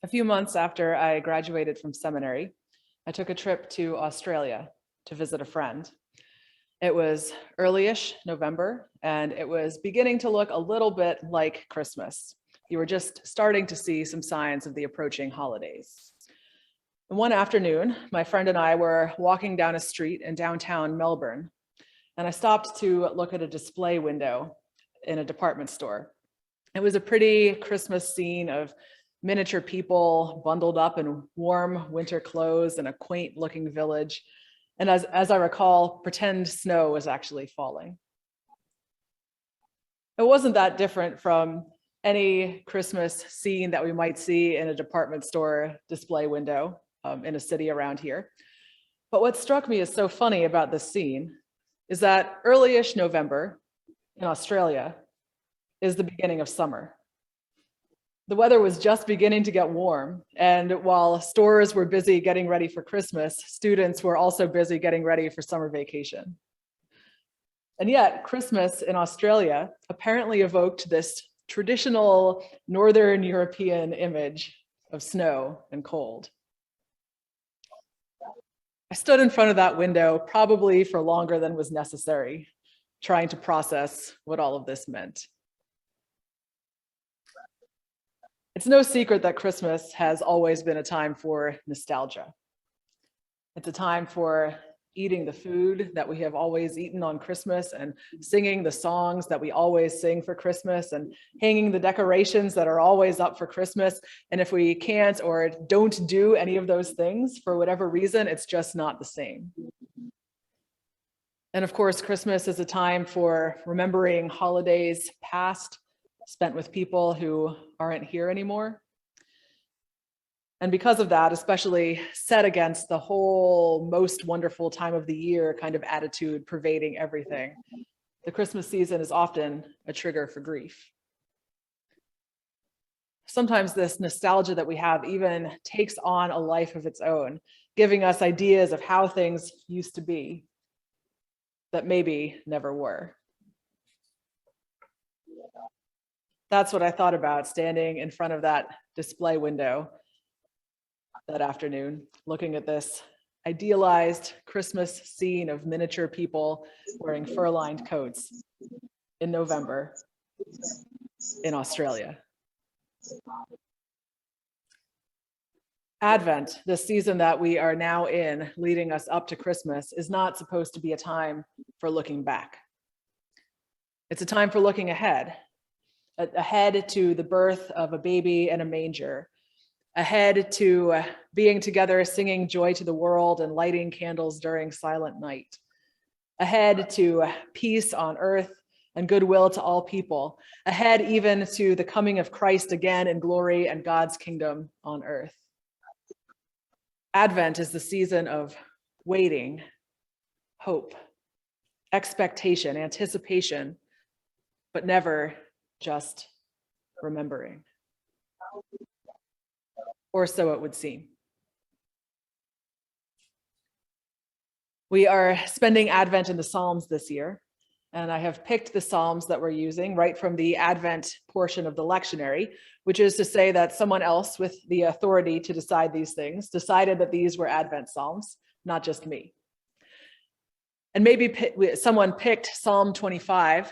A few months after I graduated from seminary, I took a trip to Australia to visit a friend. It was early-ish November, and it was beginning to look a little bit like Christmas. You were just starting to see some signs of the approaching holidays. And one afternoon, my friend and I were walking down a street in downtown Melbourne, and I stopped to look at a display window in a department store. It was a pretty Christmas scene of miniature people bundled up in warm winter clothes in a quaint looking village. And as I recall, pretend snow was actually falling. It wasn't that different from any Christmas scene that we might see in a department store display window in a city around here. But what struck me as so funny about this scene is that early-ish November in Australia is the beginning of summer. The weather was just beginning to get warm, and while stores were busy getting ready for Christmas, students were also busy getting ready for summer vacation. And yet, Christmas in Australia apparently evoked this traditional Northern European image of snow and cold. I stood in front of that window probably for longer than was necessary, trying to process what all of this meant. It's no secret that Christmas has always been a time for nostalgia. It's a time for eating the food that we have always eaten on Christmas and singing the songs that we always sing for Christmas and hanging the decorations that are always up for Christmas. And if we can't or don't do any of those things for whatever reason, it's just not the same. And of course, Christmas is a time for remembering holidays past, spent with people who aren't here anymore. And because of that, especially set against the whole most wonderful time of the year kind of attitude pervading everything, the Christmas season is often a trigger for grief. Sometimes this nostalgia that we have even takes on a life of its own, giving us ideas of how things used to be that maybe never were. That's what I thought about standing in front of that display window that afternoon, looking at this idealized Christmas scene of miniature people wearing fur-lined coats in November in Australia. Advent, the season that we are now in, leading us up to Christmas, is not supposed to be a time for looking back. It's a time for looking ahead to the birth of a baby in a manger, ahead to being together, singing joy to the world and lighting candles during silent night, ahead to peace on earth and goodwill to all people, ahead even to the coming of Christ again in glory and God's kingdom on earth. Advent is the season of waiting, hope, expectation, anticipation, but never just remembering. Or so it would seem. We are spending Advent in the Psalms this year, and I have picked the Psalms that we're using right from the Advent portion of the lectionary, which is to say that someone else with the authority to decide these things decided that these were Advent Psalms, not just me. And maybe someone picked Psalm 25,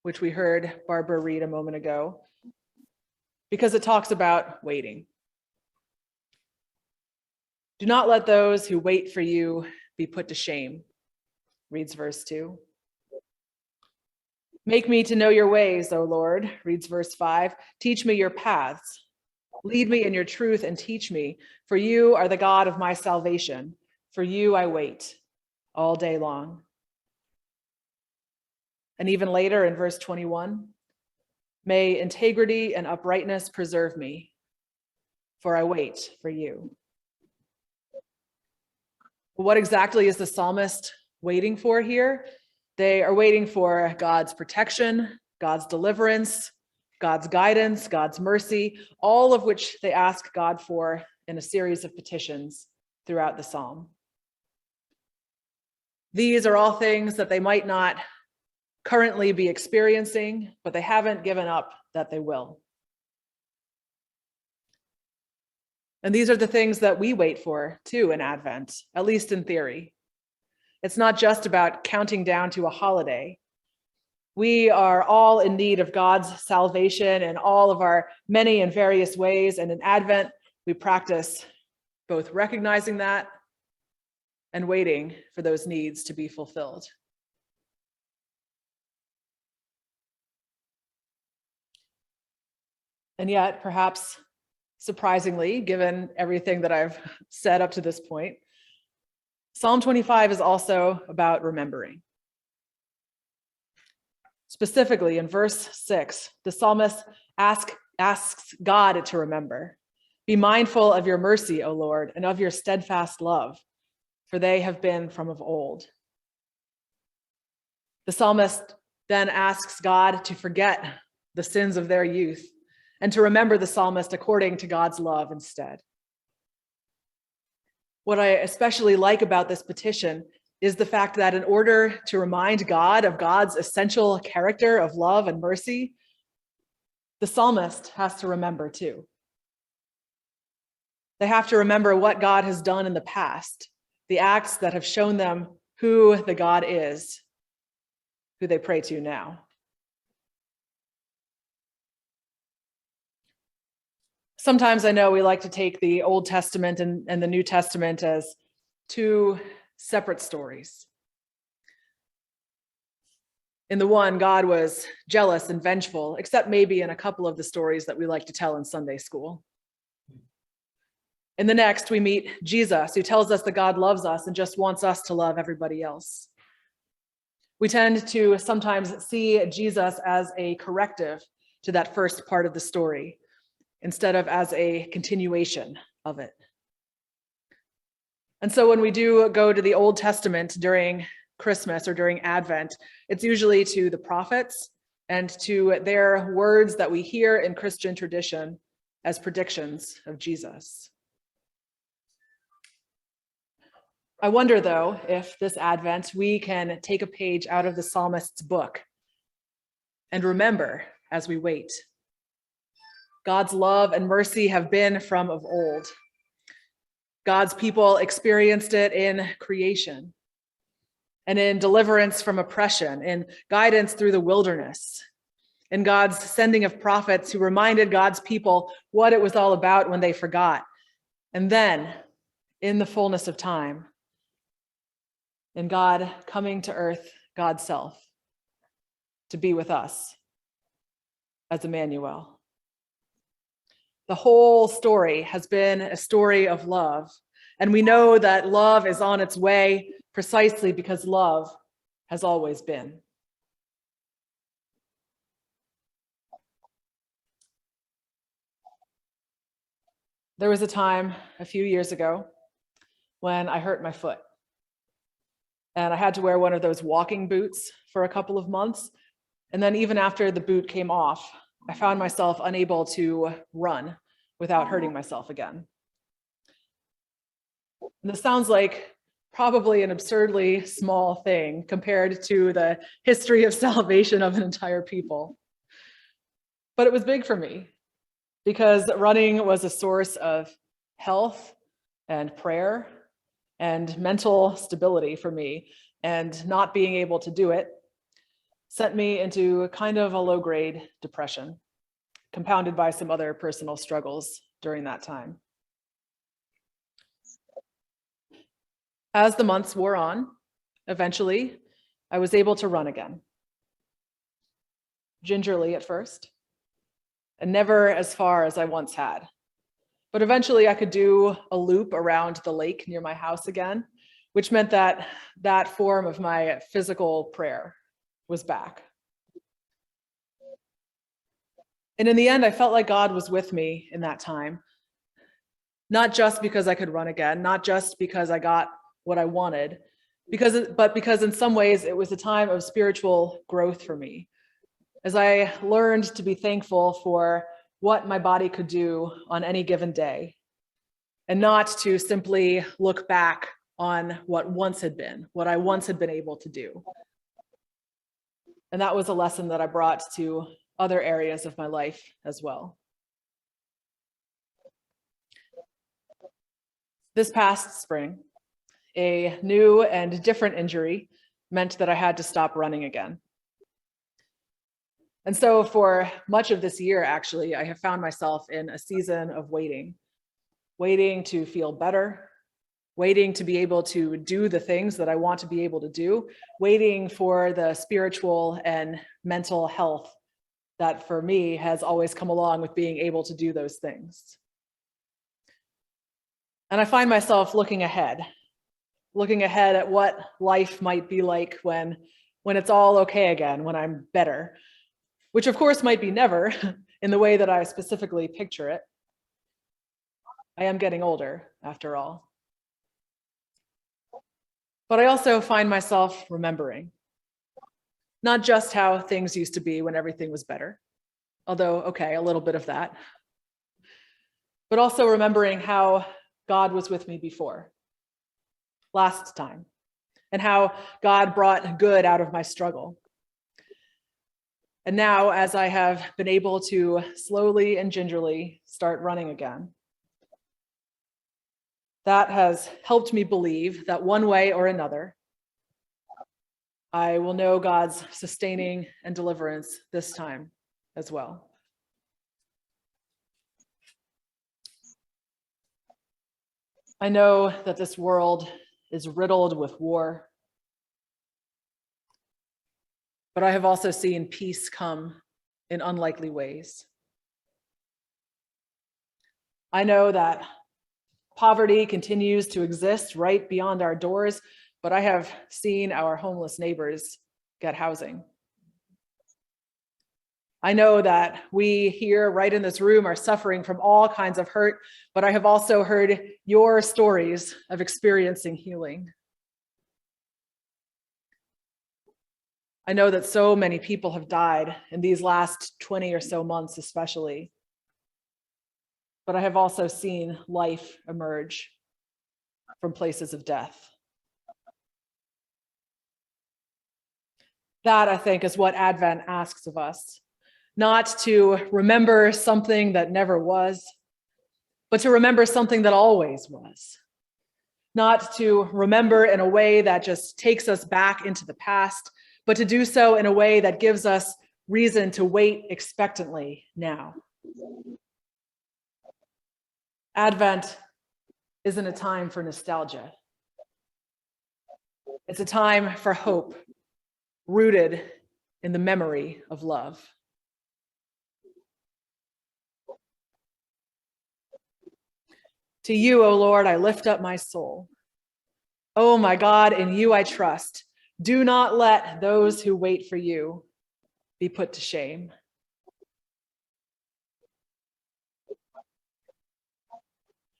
which we heard Barbara read a moment ago, because it talks about waiting. Do not let those who wait for you be put to shame, reads verse 2. Make me to know your ways, O Lord, reads verse 5. Teach me your paths. Lead me in your truth and teach me, for you are the God of my salvation. For you I wait all day long. And even later in verse 21, may integrity and uprightness preserve me, for I wait for you. What exactly is the psalmist waiting for here? They are waiting for God's protection, God's deliverance, God's guidance, God's mercy, all of which they ask God for in a series of petitions throughout the psalm. These are all things that they might not currently be experiencing, but they haven't given up that they will. And these are the things that we wait for too in Advent, at least in theory. It's not just about counting down to a holiday. We are all in need of God's salvation in all of our many and various ways. And in Advent, we practice both recognizing that and waiting for those needs to be fulfilled. And yet, perhaps surprisingly, given everything that I've said up to this point, Psalm 25 is also about remembering. Specifically, in verse 6, the psalmist asks God to remember. Be mindful of your mercy, O Lord, and of your steadfast love, for they have been from of old. The psalmist then asks God to forget the sins of their youth and to remember the psalmist according to God's love instead. What I especially like about this petition is the fact that in order to remind God of God's essential character of love and mercy, the psalmist has to remember too. They have to remember what God has done in the past, the acts that have shown them who the God is, who they pray to now. Sometimes I know we like to take the Old Testament and the New Testament as two separate stories. In the one, God was jealous and vengeful, except maybe in a couple of the stories that we like to tell in Sunday school. In the next, we meet Jesus, who tells us that God loves us and just wants us to love everybody else. We tend to sometimes see Jesus as a corrective to that first part of the story, instead of as a continuation of it. And so when we do go to the Old Testament during Christmas or during Advent, it's usually to the prophets and to their words that we hear in Christian tradition as predictions of Jesus. I wonder, though, if this Advent we can take a page out of the psalmist's book and remember as we wait. God's love and mercy have been from of old. God's people experienced it in creation and in deliverance from oppression, in guidance through the wilderness, in God's sending of prophets who reminded God's people what it was all about when they forgot. And then, in the fullness of time, in God coming to earth, God's self, to be with us as Emmanuel. The whole story has been a story of love, and we know that love is on its way precisely because love has always been. There was a time a few years ago when I hurt my foot, and I had to wear one of those walking boots for a couple of months, and then even after the boot came off, I found myself unable to run without hurting myself again. And this sounds like probably an absurdly small thing compared to the history of salvation of an entire people. But it was big for me because running was a source of health and prayer and mental stability for me, and not being able to do it sent me into kind of a low-grade depression, compounded by some other personal struggles during that time. As the months wore on, eventually, I was able to run again. Gingerly at first, and never as far as I once had. But eventually I could do a loop around the lake near my house again, which meant that that form of my physical prayer was back. And in the end, I felt like God was with me in that time, not just because I could run again, not just because I got what I wanted, but because in some ways it was a time of spiritual growth for me, as I learned to be thankful for what my body could do on any given day, and not to simply look back on what once had been, what I once had been able to do. And that was a lesson that I brought to other areas of my life as well. This past spring, a new and different injury meant that I had to stop running again. And so for much of this year, actually, I have found myself in a season of waiting to feel better, waiting to be able to do the things that I want to be able to do, waiting for the spiritual and mental health that for me has always come along with being able to do those things. And I find myself looking ahead at what life might be like when it's all okay again, when I'm better, which of course might be never in the way that I specifically picture it. I am getting older, after all. But I also find myself remembering, not just how things used to be when everything was better, although, okay, a little bit of that, but also remembering how God was with me before, last time, and how God brought good out of my struggle. And now, as I have been able to slowly and gingerly start running again, that has helped me believe that one way or another, I will know God's sustaining and deliverance this time as well. I know that this world is riddled with war, but I have also seen peace come in unlikely ways. I know that poverty continues to exist right beyond our doors, but I have seen our homeless neighbors get housing. I know that we here right in this room are suffering from all kinds of hurt, but I have also heard your stories of experiencing healing. I know that so many people have died in these last 20 or so months, especially. But I have also seen life emerge from places of death. That, I think, is what Advent asks of us. Not to remember something that never was, but to remember something that always was. Not to remember in a way that just takes us back into the past, but to do so in a way that gives us reason to wait expectantly now. Advent isn't a time for nostalgia. It's a time for hope, rooted in the memory of love. To you, O Lord, I lift up my soul. Oh my God, in you I trust. Do not let those who wait for you be put to shame.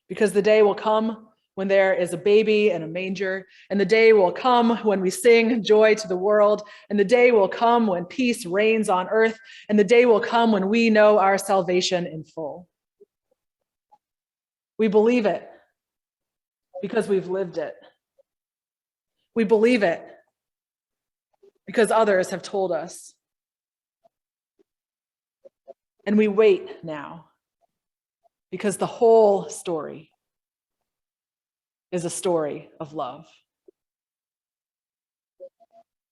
Because the day will come when there is a baby in a manger, and the day will come when we sing joy to the world, and the day will come when peace reigns on earth, and the day will come when we know our salvation in full. We believe it because we've lived it. We believe it because others have told us. And we wait now because the whole story is a story of love.